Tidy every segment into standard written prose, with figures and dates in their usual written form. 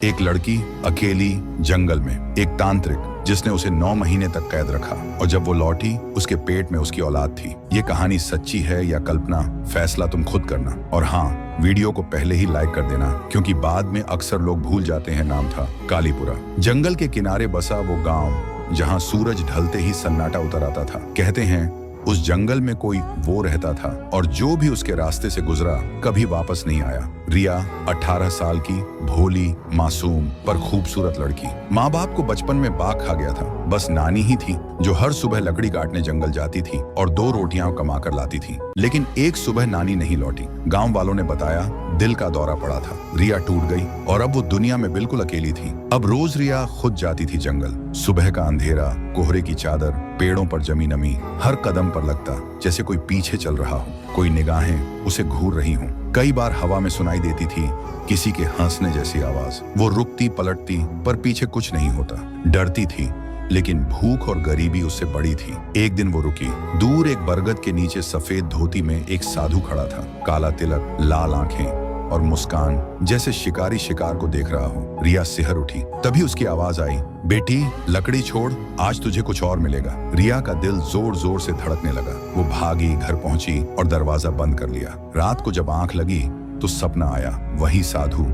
एक लड़की अकेली जंगल में, एक तांत्रिक जिसने उसे 9 महीने तक कैद रखा और जब वो लौटी उसके पेट में उसकी औलाद थी। ये कहानी सच्ची है या कल्पना, फैसला तुम खुद करना। और हाँ, वीडियो को पहले ही लाइक कर देना क्योंकि बाद में अक्सर लोग भूल जाते हैं। नाम था कालीपुरा। जंगल के किनारे बसा वो गांव जहां सूरज ढलते ही सन्नाटा उतर आता था। कहते हैं उस जंगल में कोई वो रहता था और जो भी उसके रास्ते से गुजरा कभी वापस नहीं आया। रिया 18 साल की भोली, मासूम पर खूबसूरत लड़की। माँ बाप को बचपन में बाघ खा गया था। बस नानी ही थी जो हर सुबह लकड़ी काटने जंगल जाती थी और 2 रोटियां कमा कर लाती थी। लेकिन एक सुबह नानी नहीं लौटी। गांव वालों ने बताया दिल का दौरा पड़ा था। रिया टूट गई और अब वो दुनिया में बिल्कुल अकेली थी। अब रोज रिया खुद जाती थी जंगल। सुबह का अंधेरा, कोहरे की चादर, पेड़ों पर जमी नमी, हर कदम पर लगता जैसे कोई पीछे चल रहा हो, कोई निगाहें उसे घूर रही हों। कई बार हवा में सुनाई देती थी किसी के हंसने जैसी आवाज। वो रुकती पलटती पर पीछे कुछ नहीं होता। डरती थी लेकिन भूख और गरीबी उससे बड़ी थी। एक दिन वो रुकी। दूर एक बरगद के नीचे सफेद धोती में एक साधु खड़ा था। काला तिलक, लाल आंखें और मुस्कान, जैसे शिकारी शिकार को देख रहा हो। रिया सिहर उठी। तभी उसकी आवाज आई, बेटी लकड़ी छोड़, आज तुझे कुछ और मिलेगा। रिया का दिल जोर जोर से धड़कने लगा। वो भागी, घर पहुंची और दरवाजा बंद कर लिया। रात को जब आंख लगी तो सपना आया। वही साधु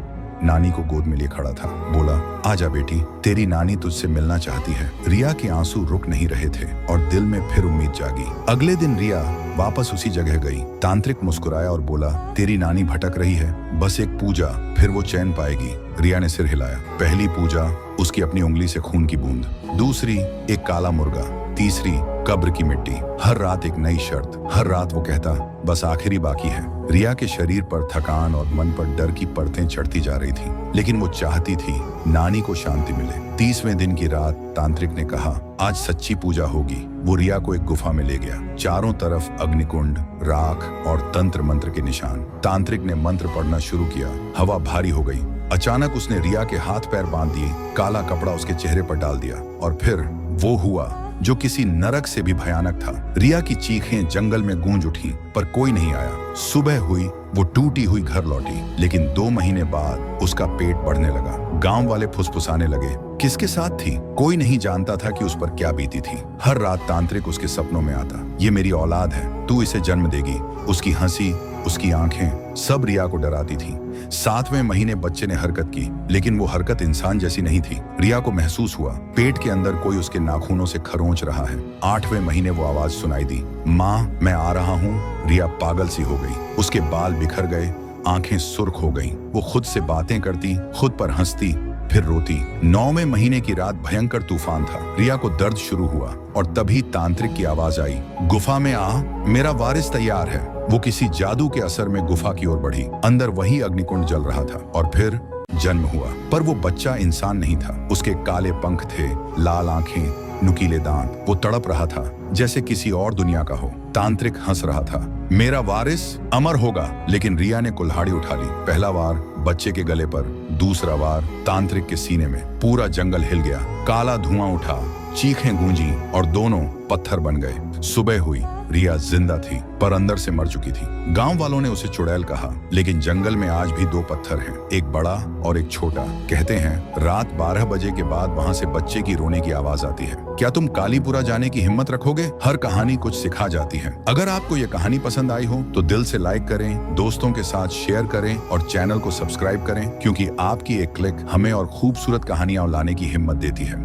नानी को गोद में लिए खड़ा था। बोला, आजा बेटी, तेरी नानी तुझसे मिलना चाहती है। रिया के आंसू रुक नहीं रहे थे और दिल में फिर उम्मीद जागी। अगले दिन रिया वापस उसी जगह गई। तांत्रिक मुस्कुराया और बोला, तेरी नानी भटक रही है, बस एक पूजा, फिर वो चैन पाएगी। रिया ने सिर हिलाया। पहली पूजा, उसकी अपनी उंगली से खून की बूंद। दूसरी, एक काला मुर्गा। तीसरी, कब्र की मिट्टी। हर रात एक नई शर्त। हर रात वो कहता, बस आखिरी बाकी है। रिया के शरीर पर थकान और मन पर डर की परतें चढ़ती जा रही थी, लेकिन वो चाहती थी नानी को शांति मिले। 30वें दिन की रात तांत्रिक ने कहा, आज सच्ची पूजा होगी। वो रिया को एक गुफा में ले गया। चारों तरफ अग्निकुंड, राख और तंत्र मंत्र के निशान। तांत्रिक ने मंत्र पढ़ना शुरू किया। हवा भारी हो गई। अचानक उसने रिया के हाथ पैर बांध दिए, काला कपड़ा उसके चेहरे पर डाल दिया और फिर वो हुआ जो किसी नरक से भी भयानक था। रिया की चीखें जंगल में गूंज उठी पर कोई नहीं आया। सुबह हुई, वो टूटी हुई घर लौटी, लेकिन 2 महीने बाद उसका पेट बढ़ने लगा। गांव वाले फुसफुसाने लगे, किसके साथ थी? कोई नहीं जानता था कि उस पर क्या बीती थी। हर रात तांत्रिक उसके सपनों में आता, ये मेरी औलाद है, तू इसे जन्म देगी। उसकी हंसी, उसकी आंखें सब रिया को डराती थी। 7वें महीने बच्चे ने हरकत की, लेकिन वो हरकत इंसान जैसी नहीं थी। रिया को महसूस हुआ पेट के अंदर कोई उसके नाखूनों से खरोंच रहा है। 8वें महीने वो आवाज सुनाई दी, माँ मैं आ रहा हूँ। रिया पागल सी हो गई। उसके बाल बिखर गए, आंखें सुर्ख हो गईं। वो खुद से बातें करती, खुद पर हंसती, फिर रोती। 9वें महीने की रात भयंकर तूफान था। रिया को दर्द शुरू हुआ और तभी तांत्रिक की आवाज आई, गुफा में आ, मेरा वारिस तैयार है। वो किसी जादू के असर में गुफा की ओर बढ़ी। अंदर वही अग्निकुंड जल रहा था और फिर जन्म हुआ। पर वो बच्चा इंसान नहीं था। उसके काले पंख थे, लाल आंखें, नुकीले दांत। वो तड़प रहा था जैसे किसी और दुनिया का हो। तांत्रिक हंस रहा था, मेरा वारिस अमर होगा। लेकिन रिया ने कुल्हाड़ी उठा ली। पहला वार बच्चे के गले पर, दूसरा वार तांत्रिक के सीने में। पूरा जंगल हिल गया। काला धुआं उठा, चीखें गूंजी और दोनों पत्थर बन गए। सुबह हुई, रिया जिंदा थी पर अंदर से मर चुकी थी। गांव वालों ने उसे चुड़ैल कहा, लेकिन जंगल में आज भी 2 पत्थर हैं, एक बड़ा और एक छोटा। कहते हैं रात 12 बजे के बाद वहां से बच्चे की रोने की आवाज आती है। क्या तुम कालीपुरा जाने की हिम्मत रखोगे? हर कहानी कुछ सिखा जाती है। अगर आपको ये कहानी पसंद आई हो तो दिल से लाइक करें, दोस्तों के साथ शेयर करें और चैनल को सब्सक्राइब करें, क्योंकि आपकी एक क्लिक हमें और खूबसूरत कहानियां लाने की हिम्मत देती है।